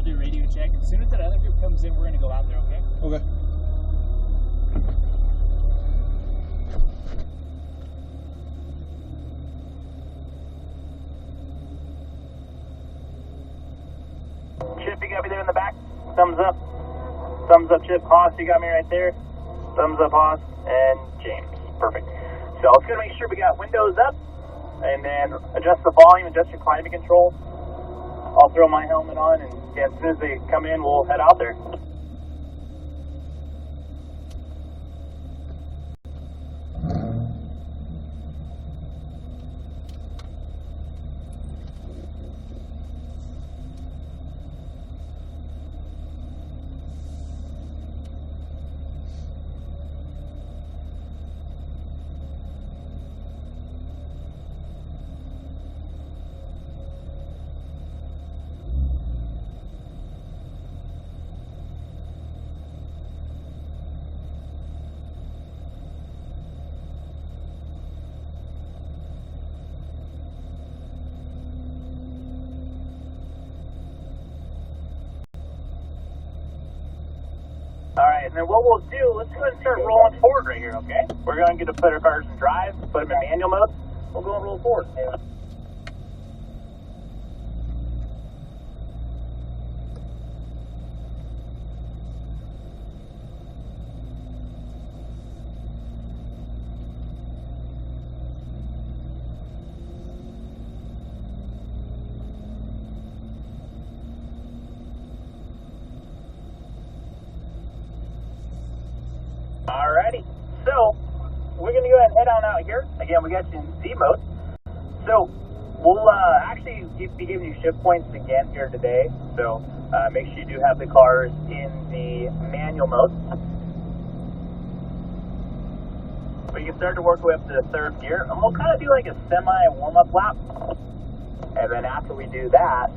I'll do radio check. As soon as that other group comes in, we're going to go out there, okay? Okay. Chip, you got me there in the back? Thumbs up. Thumbs up, Chip. Haas, you got me right there. Thumbs up, Haas. And James. Perfect. So let's go make sure we got windows up. And then adjust the volume, adjust your climate control. I'll throw my helmet on, and yeah, as soon as they come in, we'll head out there. Alright, and then what we'll do, let's go ahead and start rolling forward right here, okay? We're going to get to put our cars in drive, put them in manual mode. We'll go and roll forward. Alrighty, so we're going to go ahead and head on out here. Again, we got you in Z mode. So we'll actually be giving you shift points again here today. So make sure you do have the cars in the manual mode. We can start to work our way up to the third gear, and we'll kind of do like a semi warm-up lap. And then after we do that,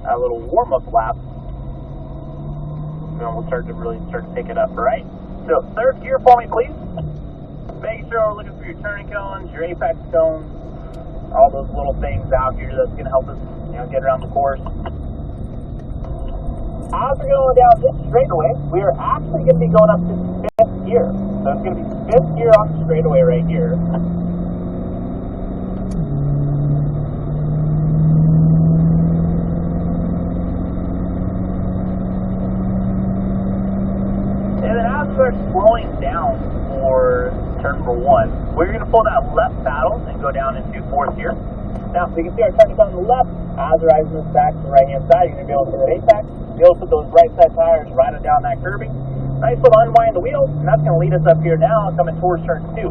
a little warm-up lap, then we'll start to pick it up, all right? So third gear for me, please. Make sure we're looking for your turning cones, your apex cones, all those little things out here that's going to help us, get around the course. As we're going down this straightaway, we are actually going to be going up to fifth gear. So it's going to be fifth gear on the straightaway right here. Start slowing down for turn number 1. We're going to pull that left paddle and go down into fourth gear. Now, so you can see our turning on the left. As we're rising this back to the right-hand side, you're going to be able to put that apex, be able to put those right-side tires right down that curbing. Nice little unwind the wheels, and that's going to lead us up here now, coming towards turn 2.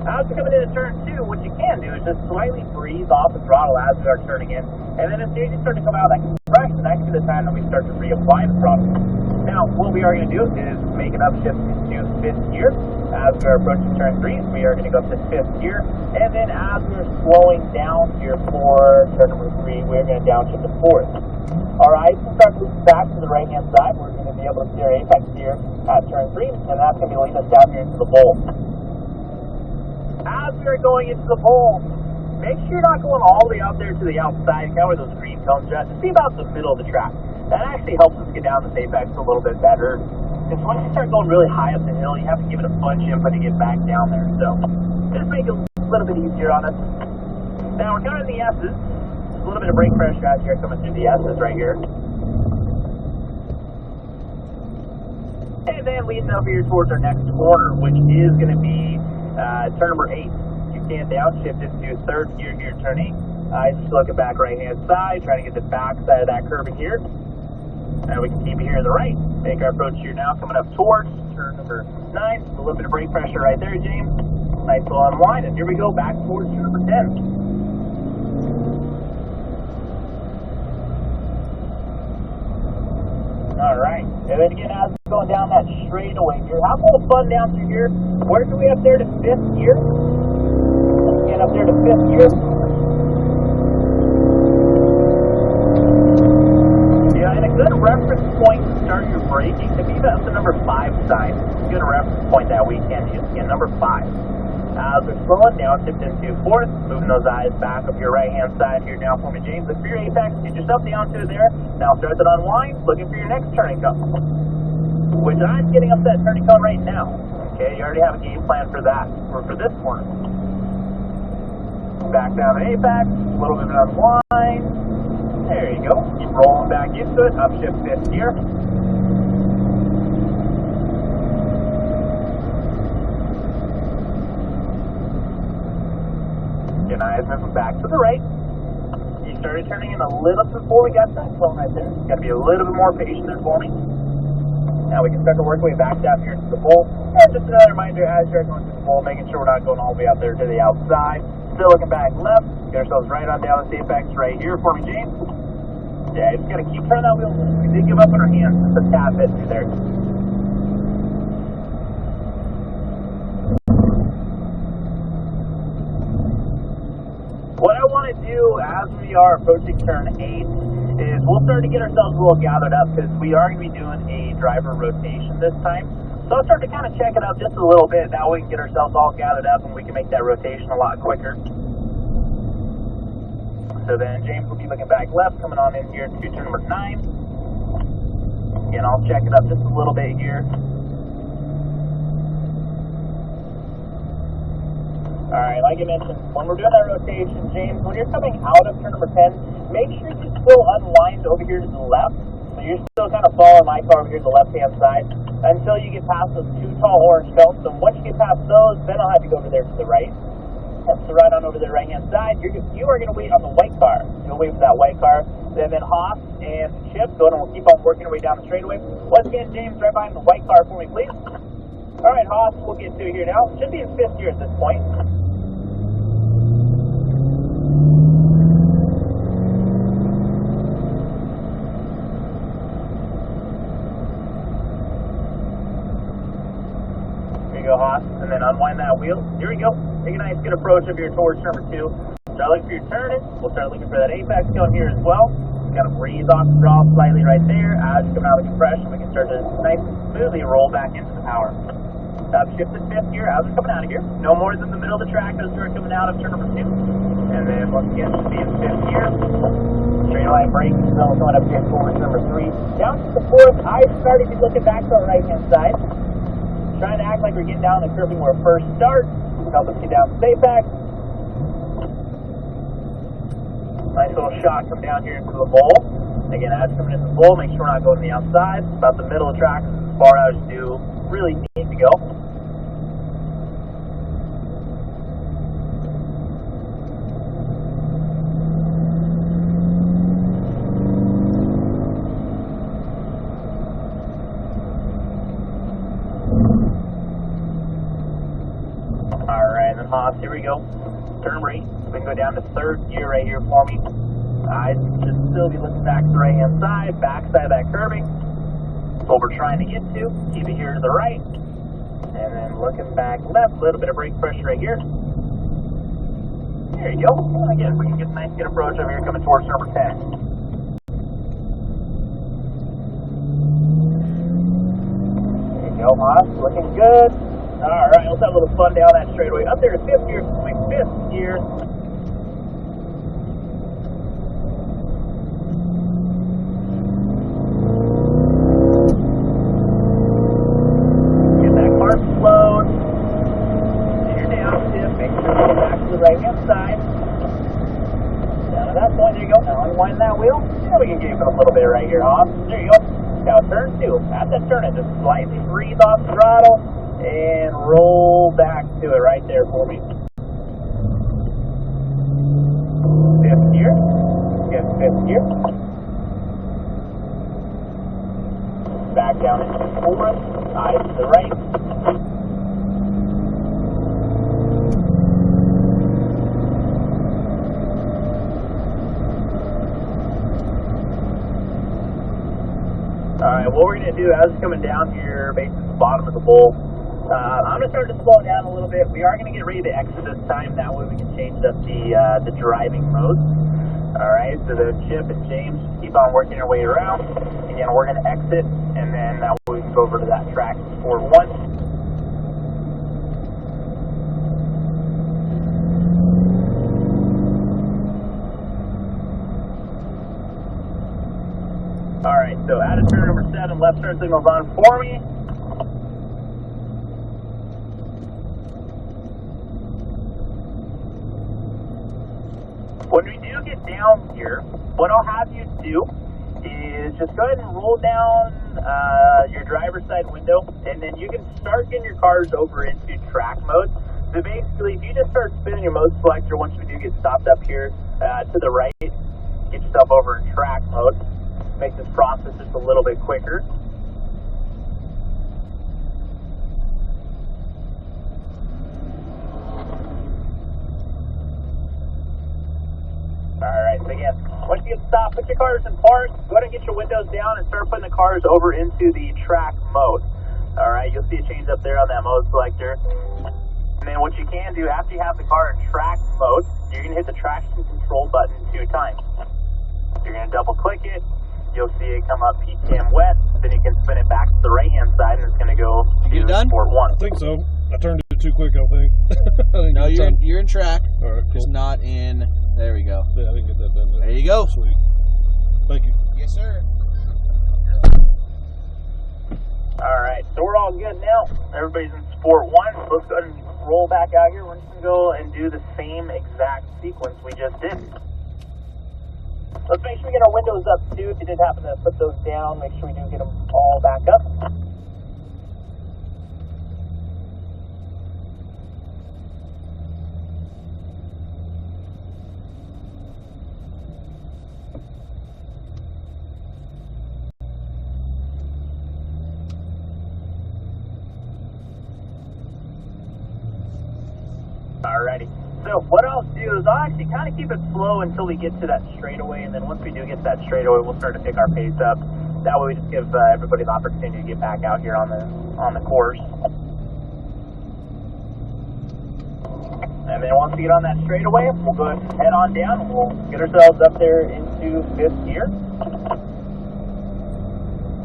As we're coming into turn 2, what you can do is just slightly breathe off the throttle as we are turning in, and then as soon as you start to come out of that compression, that can be the time that we start to reapply the throttle. Now, what we are going to do is make an upshift into fifth gear. As we are approaching turn 3, we are going to go up to fifth gear. And then as we're slowing down here for turn number 3, we're going to downshift to fourth. Alright, so start moving back to the right-hand side. We're going to be able to see our apex here at turn 3, and that's going to be leading us down here into the bowl. As we are going into the bowl, make sure you're not going all the way out there to the outside, kind of where those green cones are at. Just be about the middle of the track. That actually helps us get down the apex a little bit better. Because once you start going really high up the hill, you have to give it a bunch of input to get back down there. So just make it a little bit easier on us. Now we're coming in the S's. A little bit of brake pressure out here coming through the S's right here. And then leading over here towards our next corner, which is going to be turn number 8. You can downshift into third gear here, turn 8. Just looking back right-hand side, trying to get the back side of that curbing here. And we can keep it here to the right. Make our approach here now, coming up towards turn number 9. A little bit of brake pressure right there, James. Nice little unwind. And here we go, back towards turn number 10. Alright, and then again, as we're going down that straightaway here, have a little fun down through here. Working way up there to fifth gear. Let's get up there to fifth gear. Yeah, and a good reference point to start your braking to be up the number 5 side. Good reference point that we can use. Again, number 5. As we're slowing down, tipped into fourth, moving those eyes back up your right-hand side here now for me, James. Look for your apex, get yourself down to there. Now start that unwind, looking for your next turning cone, which I'm getting up that turning cone right now. Okay, you already have a game plan for that, or for this corner. Back down to apex, a little bit of unwind. There you go. Keep rolling back into it, upshift fifth gear. Your eyes moving back to the right. You started turning in a little before we got that clone right there. Got to be a little bit more patient there for me. Now we can start to work our way back down here into the bowl. And just another reminder as you're going through the bowl, making sure we're not going all the way out there to the outside. Still looking back left. Get ourselves right on down to the apex right here for me, James. Yeah, you just got to keep turning that wheel. We did give up on our hands just a tad bit through there. What I want to do as we are approaching turn 8 is we'll start to get ourselves a little gathered up because we are going to be doing a driver rotation this time. So I'll start to kind of check it out just a little bit. That way we can get ourselves all gathered up and we can make that rotation a lot quicker. So then James will be looking back left, coming on in here to turn number 9. Again, I'll check it up just a little bit here. Alright, like I mentioned, when we're doing that rotation, James, when you're coming out of turn number 10, make sure you still unwind over here to the left. So you're still kind of following my car over here to the left-hand side until you get past those 2 tall orange cones. And once you get past those, then I'll have you go over there to the right. So right on over the right-hand side, you are going to wait on the white car. You'll wait for that white car. Then Haas and Chip, and we'll keep on working our way down the straightaway. Once again, James, right behind the white car for me, please. Alright, Haas, we'll get to it here now. Should be in 5th gear at this point. Go, Haas, and then unwind that wheel. Here we go. Take a nice good approach up here towards number 2. Start looking for your turning. We'll start looking for that apex cone here as well. Kind of breeze off the draw slightly right there. As you come out of the compression, we can start to nice and smoothly roll back into the power. Stop shifting 5th gear as we're coming out of here. No more than the middle of the track as we're coming out of turn number 2. And then once again, should be in 5th gear. Straight line braking zone coming up here towards number 3. Down to the 4th, I started to be looking back to our right-hand side. Trying to act like we're getting down the curving where we first start. Help us get down the back. Nice little shot come down here into the bowl. Again, as coming into the bowl, make sure we're not going to the outside. About the middle of the track as far as you really need to go. Haas, here we go. Turn right. We can go down to 3rd gear right here for me. I should still be looking back to the right-hand side, backside of that curving. That's what we're trying to get to. Keep it here to the right. And then looking back left, a little bit of brake pressure right here. There you go. And again, we can get a nice good approach over here coming towards number 10. There you go, Haas. Looking good. Alright, let's have a little fun down that straightaway. Up there to 5th gear, 5th gear. Get that car slowed. You're down, Tip. Make sure you get back to the right-hand side. Down to that point, there you go. Now unwind that wheel. Yeah, we can give it a little bit right here, Haas. There you go. Now turn 2. At that turn, just slightly breathe off the throttle. And roll back to it right there for me. 5th gear. Again, 5th gear. Back down into 4th. Eyes to the right. Alright, what we're going to do as we're coming down here, basically at the bottom of the bowl, I'm going to start to slow it down a little bit. We are going to get ready to exit this time. That way we can change up the driving mode. Alright, so the Chip and James keep on working their way around. Again, we're going to exit, and then that way we can go over to that track for 1. All right, so out of turn number 7, left turn signal's on for me. When we do get down here, what I'll have you do is just go ahead and roll down your driver's side window, and then you can start getting your cars over into track mode. So basically, if you just start spinning your mode selector once we do get stopped up here to the right, get yourself over in track mode. Make this process just a little bit quicker. Alright, so again, once you get stopped, put your cars in park, go ahead and get your windows down and start putting the cars over into the track mode. Alright, you'll see a change up there on that mode selector. And then what you can do, after you have the car in track mode, you're going to hit the traction control button 2 times. You're going to double click it, you'll see it come up PTM west, then you can spin it back to the right hand side and it's going to go to Sport 1. I think so. I turned it too quick, I think. No, you're in track. All right, cool. Just not in. There we go. Yeah, I didn't get that done yet. There you go. Sweet. Thank you. Yes, sir. Alright, so we're all good now. Everybody's in Sport 1. So let's go ahead and roll back out here. We're just going to go and do the same exact sequence we just did. Let's make sure we get our windows up too. If you did happen to put those down, make sure we do get them all back up. Alrighty, so what I'll do is I'll actually kind of keep it slow until we get to that straightaway, and then once we do get to that straightaway, we'll start to pick our pace up. That way we just give everybody the opportunity to get back out here on the course. And then once we get on that straightaway, we'll go ahead and head on down, and we'll get ourselves up there into 5th gear.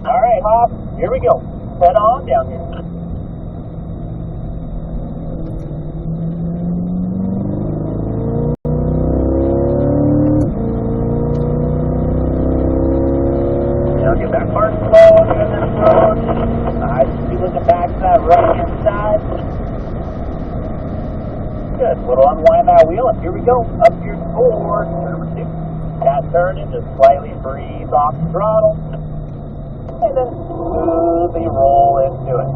Alright, Hop, here we go. Head on down here. Get that car slow, doing this road. I should be looking back to that right hand side. Good. We'll unwind that wheel, and here we go. Up here towards turn number 2. Cat turning, just slightly breathe off the throttle. And then smoothly roll into it.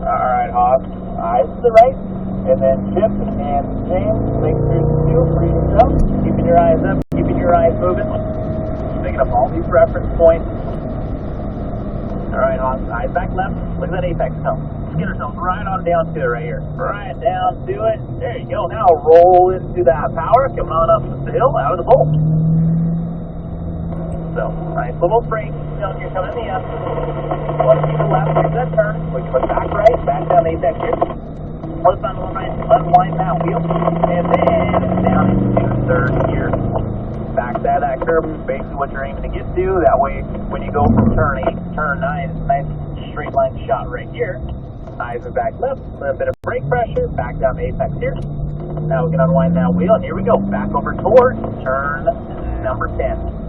Alright, Hobbs. Eyes to the right. And then Chip and James, make sure you for yourself. Keeping your eyes up, keeping your eyes moving. Picking up all these reference points. Alright, on eyes back left. Look at that apex come. Let's get ourselves right on down to it right here. Right down to it. There you go. Now roll into that power. Coming on up the hill out of the bowl. So, nice little break. You're coming in the up. One to the left, here's that turn. We can look back right, back down apex here. Let's unwind that wheel, and then down into 3rd gear. Back side of that curve is basically what you're aiming to get to. That way, when you go from turn 8 to turn 9, it's a nice straight line shot right here. Eyes are back left, a little bit of brake pressure, back down to apex here. Now we can unwind that wheel, and here we go. Back over towards turn number 10.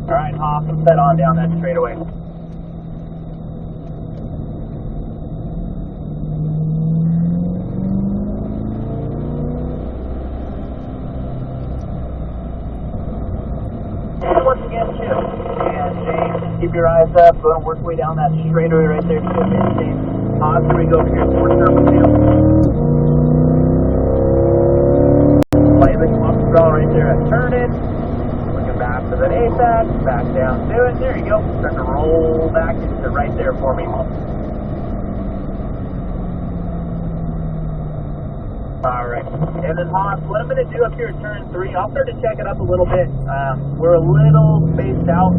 Alright, Hoff, let's head on down that straightaway. And once again, Chip and James, keep your eyes up. Go and work your way down that straightaway right there, Chip and James. Hoff, here we go over here towards number 2. Slightly come off the throttle right there at turn in. Back to that apex, back down to it. There you go. Start to roll back into right there for me. Alright. And then Hoss, what I'm going to do up here at turn 3, I'll start to check it up a little bit. We're a little spaced out.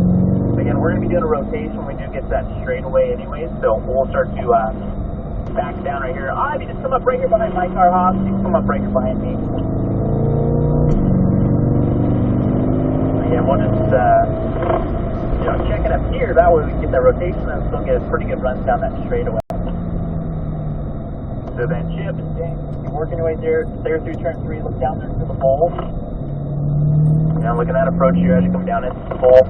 Again, we're going to be doing a rotation when we do get that straightaway anyways, so we'll start to back down right here. If you just come up right here behind my car, Hoss, you can come up right here behind me. Yeah, we'll just, check it up. here. That way we can get that rotation and still get a pretty good run down that straightaway. So then Chip and James, you're working your way there through turn 3, look down there to the bowl. Now look at that approach here as you come down into the bowl.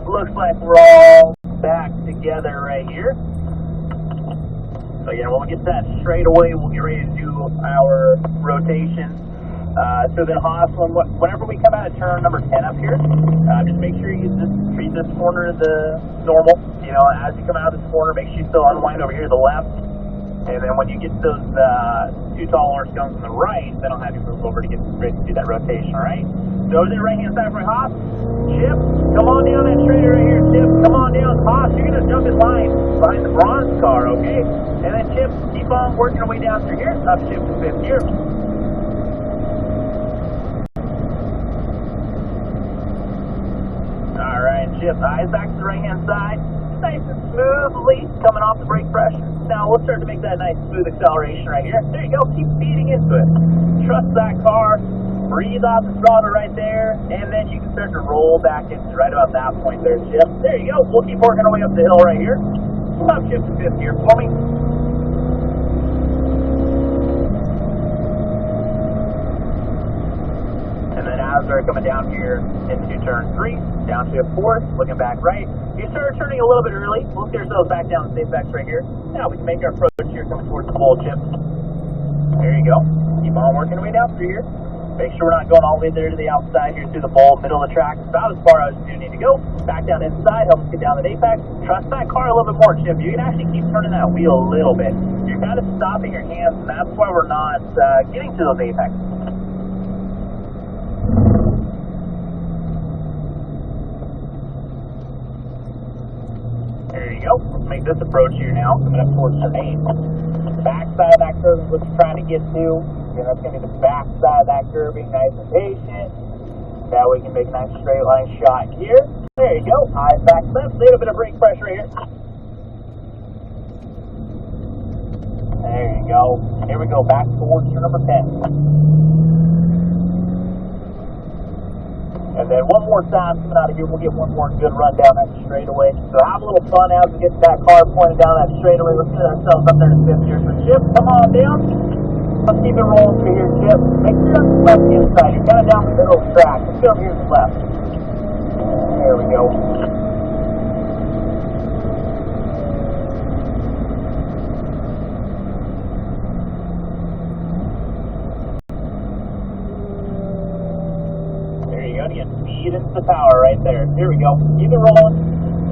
Looks like we're all back together right here. So yeah, when we get that straight away, we'll get ready to do our rotation. So then Haas, whenever we come out of turn number 10 up here, just make sure you just treat this corner the normal. You know, as you come out of this corner, make sure you still unwind over here to the left. And then when you get those two tall orange cones on the right, then I'll have you move over to get ready to do that rotation, all right? So over to the right-hand side for Haas. Chip, come on down that straight right here, Chip. Come on down. Haas, you're going to jump in line behind the bronze car, okay? And then Chip, keep on working your way down through here. Up Chip to 5th gear. All right, Chip, eyes back to the right-hand side. Nice and smoothly coming off the brake pressure. Now we'll start to make that nice smooth acceleration right here. There you go. Keep feeding into it. Trust that car. Breathe off the throttle right there, and then you can start to roll back into right about that point there, Chip. There you go. We'll keep working our way up the hill right here. Stop Chip to 5th gear for me. And then as we're coming down here into turn 3, down to 4th, looking back right. You start turning a little bit early. We'll get ourselves back down the safe backs right here. Now we can make our approach here coming towards the bowl, Chip. There you go. Keep on working our way down through here. Make sure we're not going all the way there to the outside here through the bowl, middle of the track, about as far as you need to go. Back down inside, help us get down the apex. Trust that car a little bit more, Chip. You can actually keep turning that wheel a little bit. You're kind of stopping your hands, and that's why we're not getting to those apexes. There you go. Let's make this approach here now, coming up towards turn 8. Back side of that curve is what you're trying to get to. And that's going to be the back side of that curve, being nice and patient. That way we can make a nice straight line shot here. There you go. Eyes back left. A little bit of brake pressure here. There you go. Here we go. Back towards turn number 10. And then one more time coming out of here, we'll get one more good run down that straightaway. So have a little fun as we get to that car pointing down that straightaway. Let's get ourselves up there to 5th gear. So Chip, come on down. Let's keep it rolling through here, Chip. Make sure you're on the left-hand side. You're kind of down the middle of the track. Let's get over here to the left. There we go. There you go. To get speed into the power right there. Here we go. Keep it rolling.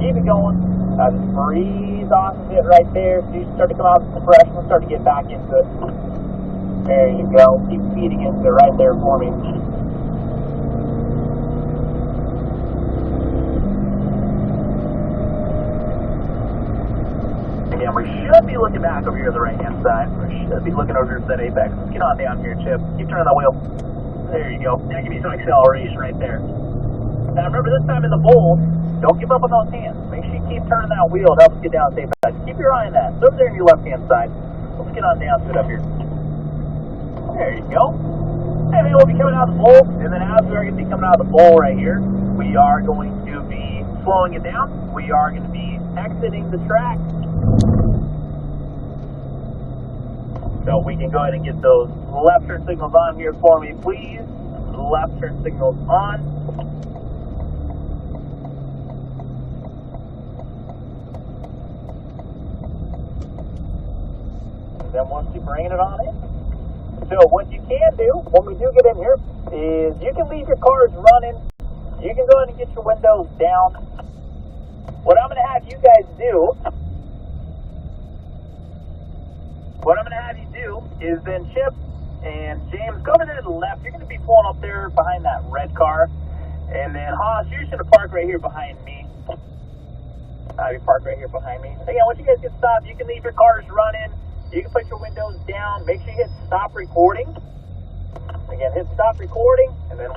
Keep it going. Just breathe off of it right there. So you start to come out with the pressure and start to get back into it. There you go. Keep feeding into it right there for me. Again, we should be looking back over here to the right-hand side. We should be looking over here to that apex. Let's get on down here, Chip. Keep turning that wheel. There you go. Now give me some acceleration right there. Now remember, this time in the bowl, don't give up on those hands. Make sure you keep turning that wheel to help us get down the apex. Keep your eye on that. It's over there on your left-hand side. Let's get on down to it up here. There you go. And then we'll be coming out of the bowl. And then as we're going to be coming out of the bowl right here, we are going to be slowing it down. We are going to be exiting the track. So we can go ahead and get those left turn signals on here for me, please. Left turn signals on. And then once you bring it on in. So what you can do when we do get in here is you can leave your cars running. You can go ahead and get your windows down. What I'm going to have you guys do, is then Chip and James, go over there to the left. You're going to be pulling up there behind that red car. And then Haas, you're just going to park right here behind me. You park right here behind me. Again, once you guys get stopped, you can leave your cars running. You can put your windows down. Make sure you hit stop recording. Again, hit stop recording, and then